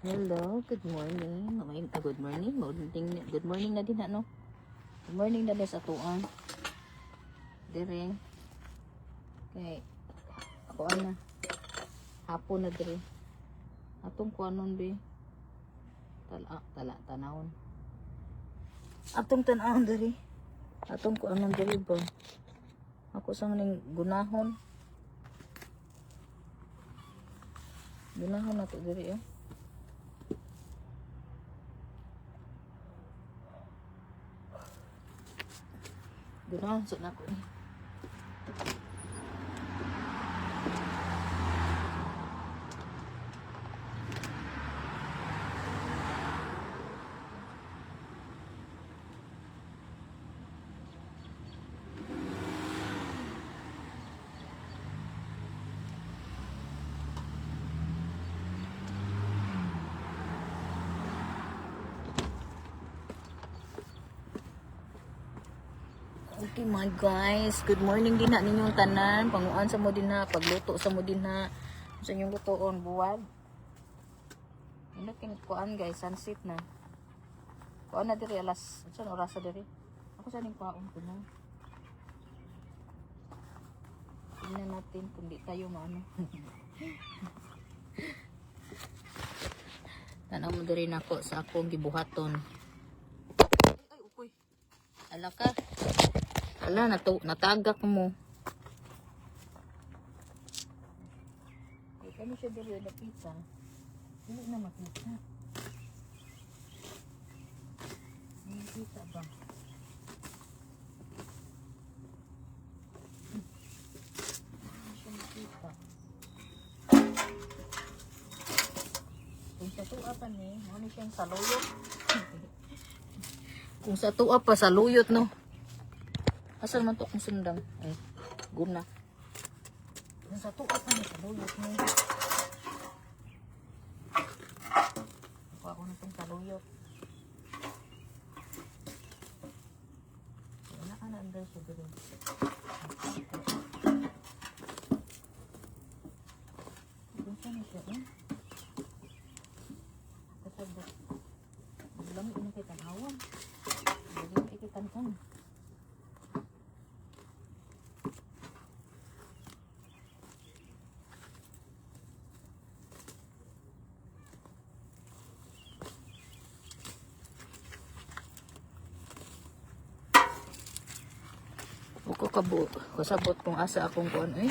Hello, good morning. Good morning. Good morning na din ano. Good morning na din sa tuang. Dire. Okay. Ako ana. Hapon na dire. Atong kuanon be. Tanawon. Atong tanawon dire. Atong kuanon dire ba. Ako sa maning gunahon. Gunahon na to dire eh. Gunahon sa nako eh. Okay my guys, good morning din na ninyong tanan. Panguan sa mo din na, pagluto sa mo din na. Sa inyong lutoon, buwag. Ano kuan guys, sunset na. Kuan na diri alas, saan oras sa diri? Ako sa ning paon ko no. Tingnan natin kung di tayo maano. Tanaw mo diri nako sa akong gibuhaton. Ay, ukoy. Ala ka. Ala, natagak mo. Kano siya dali na pizza? Hindi na makita. Hindi pizza ba? Hindi siya makita. Kung sa tuwa pa ni, ano siyang saluyot? Kung sa tuwa pa, saluyot no? Asal man to kung sundang? Ay, guna. Kung sa tuwa pa ni, saluyot no? Ako na itong saluyot. Wala ka na under siya doon. Kung saan siya eh? Katagod. Maglamit na kay tanawan. Maglamit kay tanawan. Ako kasabot kung asa akong kuan eh.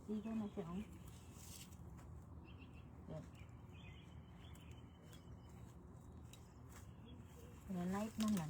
Sigaw na siya oh. Yan. Yan, light naman.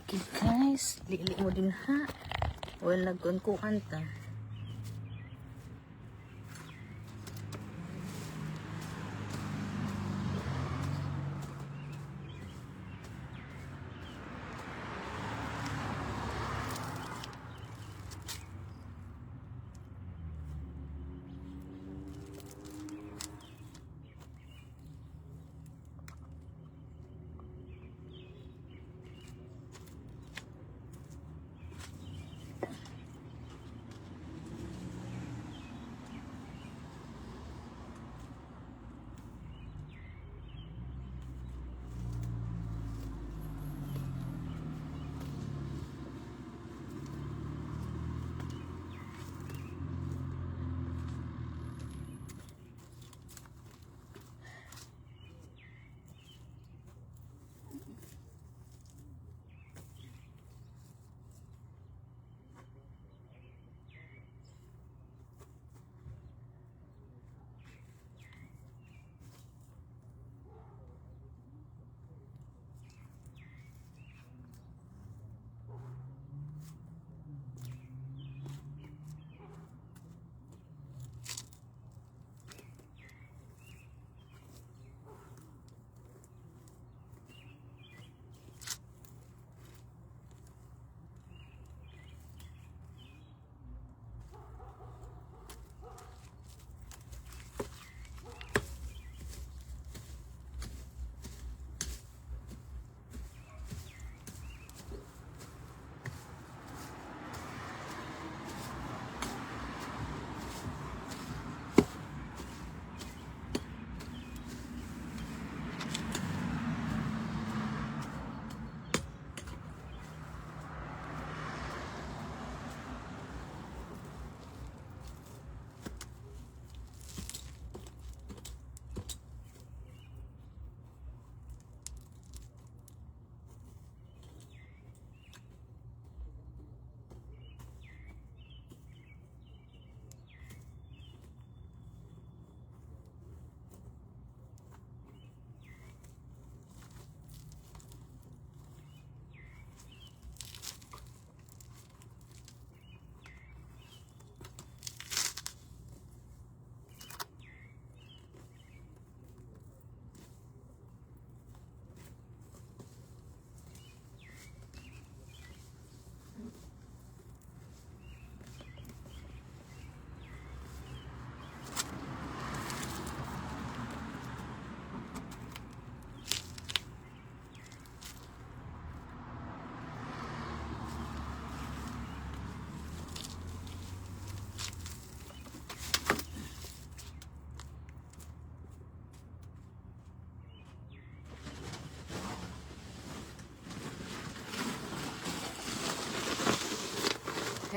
Okay guys, lili mo din ha. Well, nagkunkuhan ta.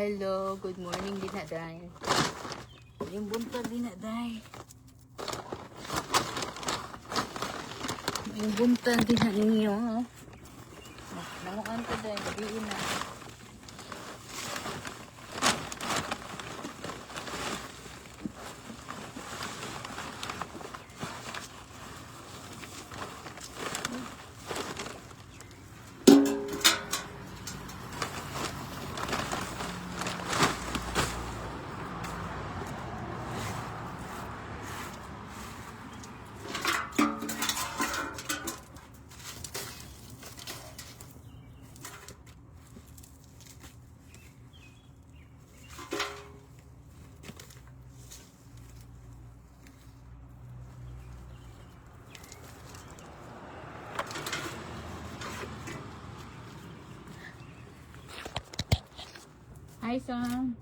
Hello, good morning din na day. Yung buntag din na day. Yung buntag din na ninyo. Nangukan ko day, gabiin na. Hi, son.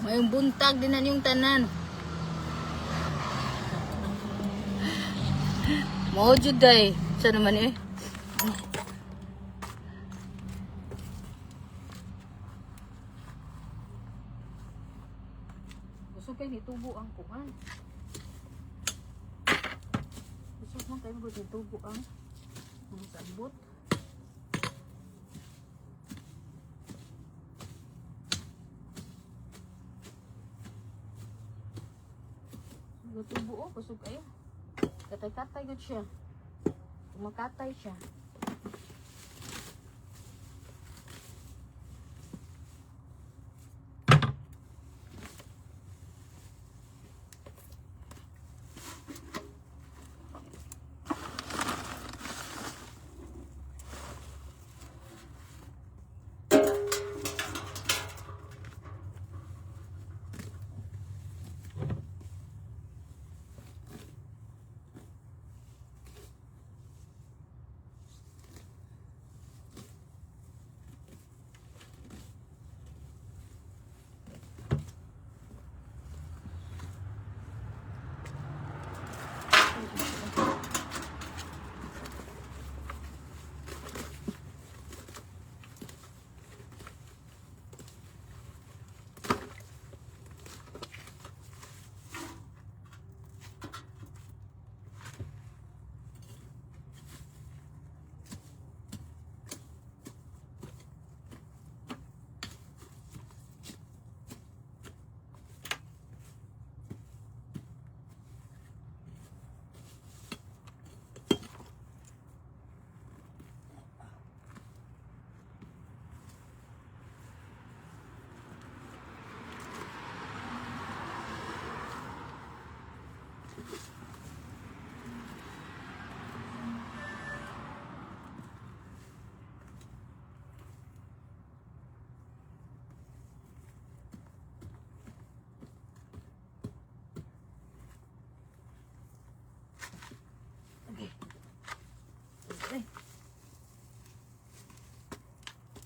Mayong buntag din na yung tanan. Mo jud day. Sa naman eh. Gusto kayo nitubo ang kuhan. Gusto mo kayo nitubo ang sabot. Tubo o, kusog kayo. Katay-katay gud siya. Kumakatay siya.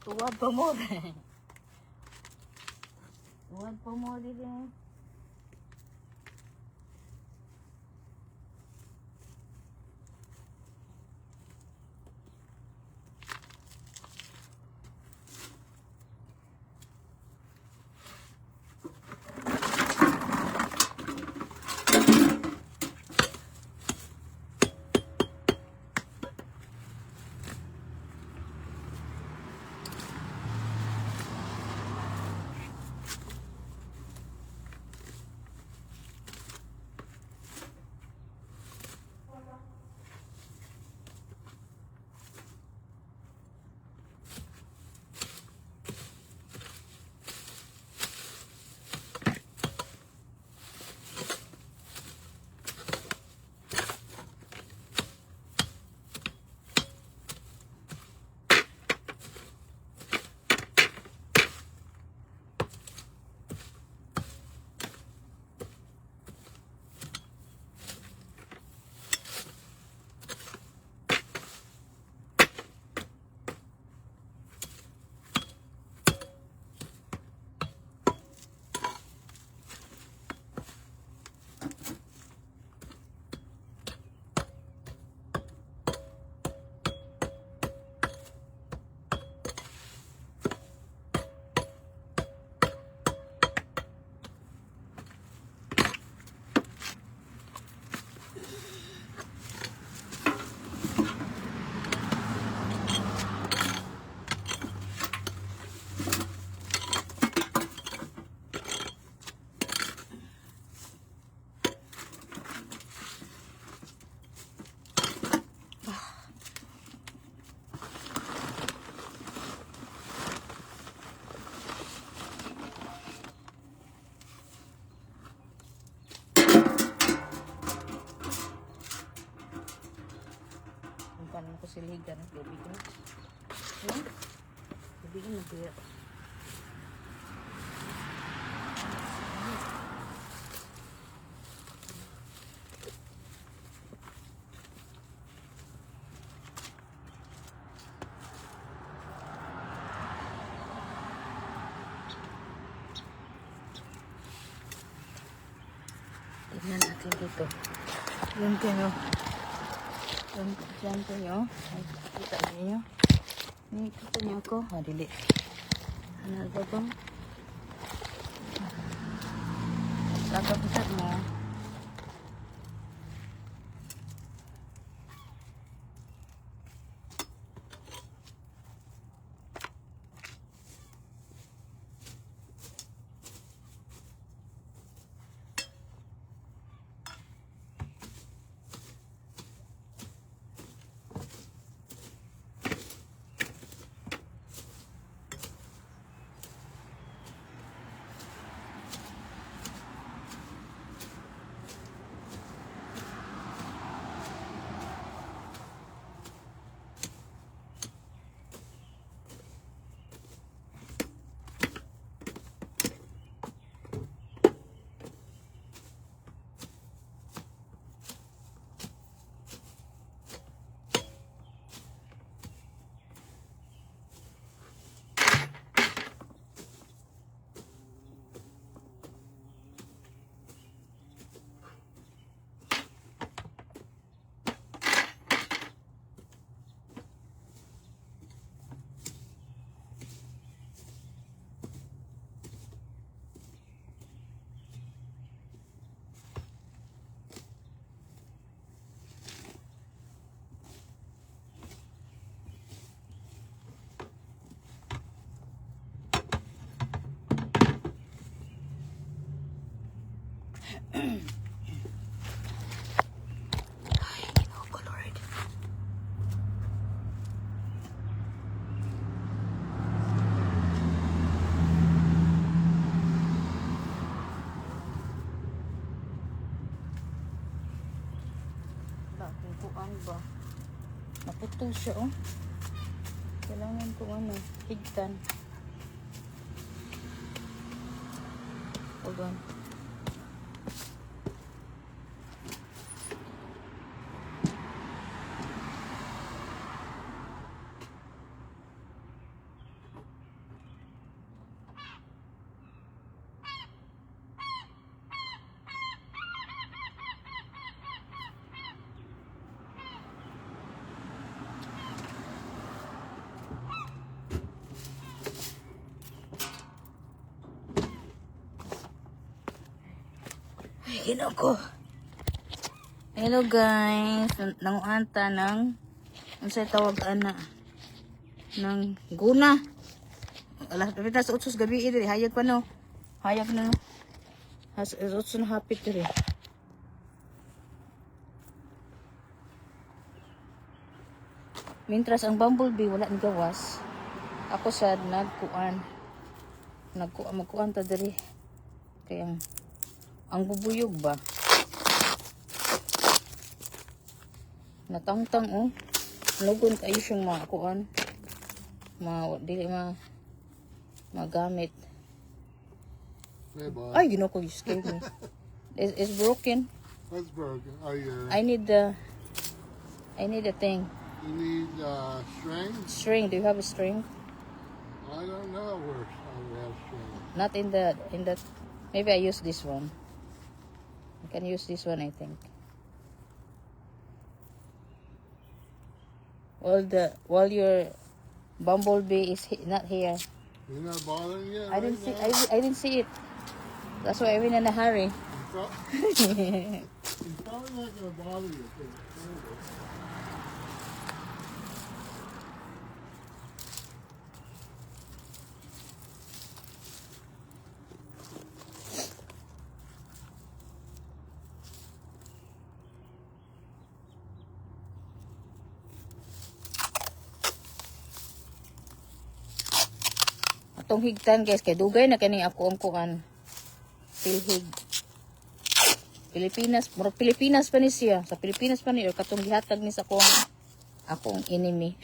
Tuwad pa mo. Tuwad pa mo dito. Paano ko siligan ng tubig ko? Yan. Tubig na biya. Tignan natin dito. Yan kayo. Yan kayo. Ay, kita niyo. Kita niyo ako. Dili. Ano ba ba? Lagap mo. Ay, Ginoo ko, Lord. Bakit kuan ba? Naputol siya, oh. Kailangan ko ano, higtan. Hold on. Ginoo ko. Hello guys. Nanguanta ng unsay tawag ana ng guna. Alas dapat sa utsos gabi diri hayag pa no. Hayag na no. Has utsos na hapit diri. Mintras ang bumblebee wala ni gawas. Ako sad magkuan ta diri. Kaya ang bubuyog ba? Natangtang oh. Lugon kayo siyang makuan. Dili magamit. Hey, boy. Ay, Ginoo ko, you scared me. It's broken. What's broken? Oh, yeah. I need a thing. You need string? String. Do you have a string? I don't know where I have string. Not in the maybe I use this one. I can use this one, I think. While your bumblebee is not here. You're not bothering yet? I didn't see. I didn't see it. That's why I went in a hurry. He's probably not going to bother you. Atong higtan guys kay dugay na kani ako ang kuan. Pilhig. Pilipinas pa ni siya. Sa Pilipinas pa ni or katong gihatag ni sa akong enemy.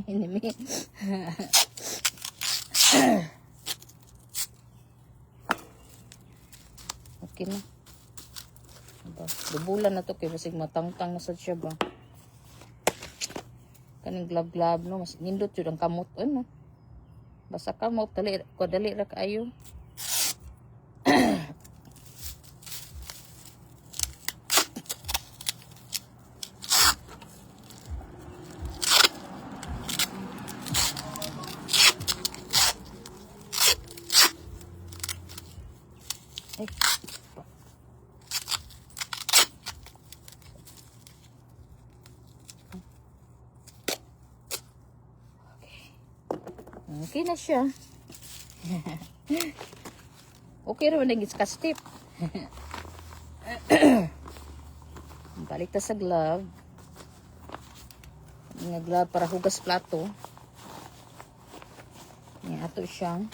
Enemy. Okay na. Dubulan na to kay basig matangtang na sad siya ba. Kaning glab-glab no mas nindot jud ang kamot ano. Basta kamot dali ra kaayo. Okay na siya. Okay rin na gis ka-step. Balik ta sa glove. Nga glove para hugas plato. Nga ato siyang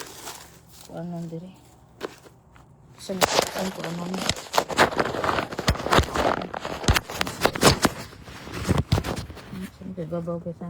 kuan man diri. Sa ko ano. Siyempre babaw ka sa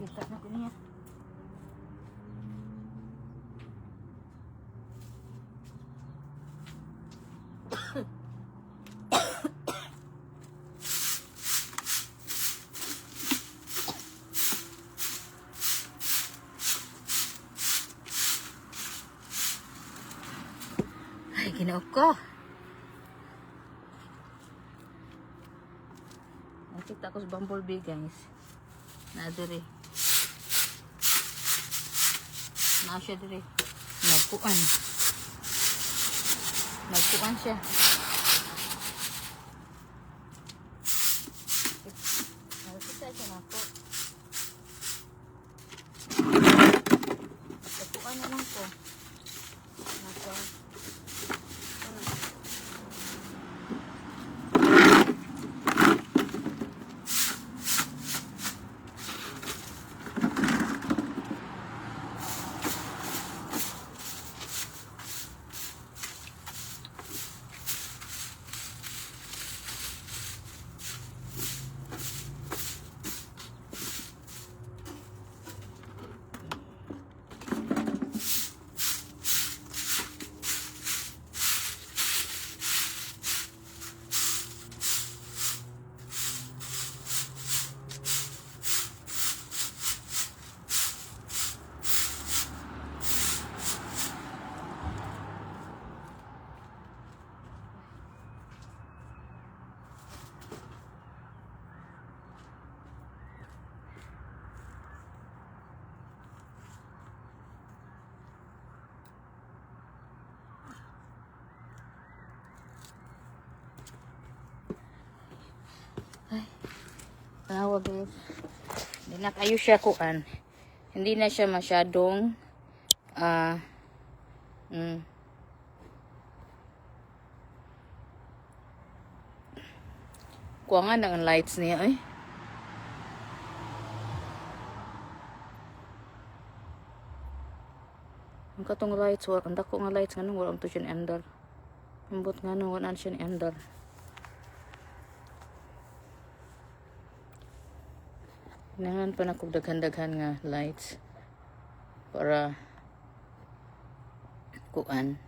kita na ko niya. Ay, ginawa ko. Nakita ko sa bumblebee, guys. Nadiri. Na siya dire. Nagkuan. Nagkuan siya. Nakita siya na po. Nagkuan na lang po. Nasa. Tawag eh. Hindi na kayo siya kuan. Hindi na siya masyadong kuha nga ng lights niya eh. Ang katong lights, ang dako nga lights nga nung wala to siya ni andar. Ambot nga nung wala siya ni andar. Nangan pa na kong daghan-daghan nga lights para kuan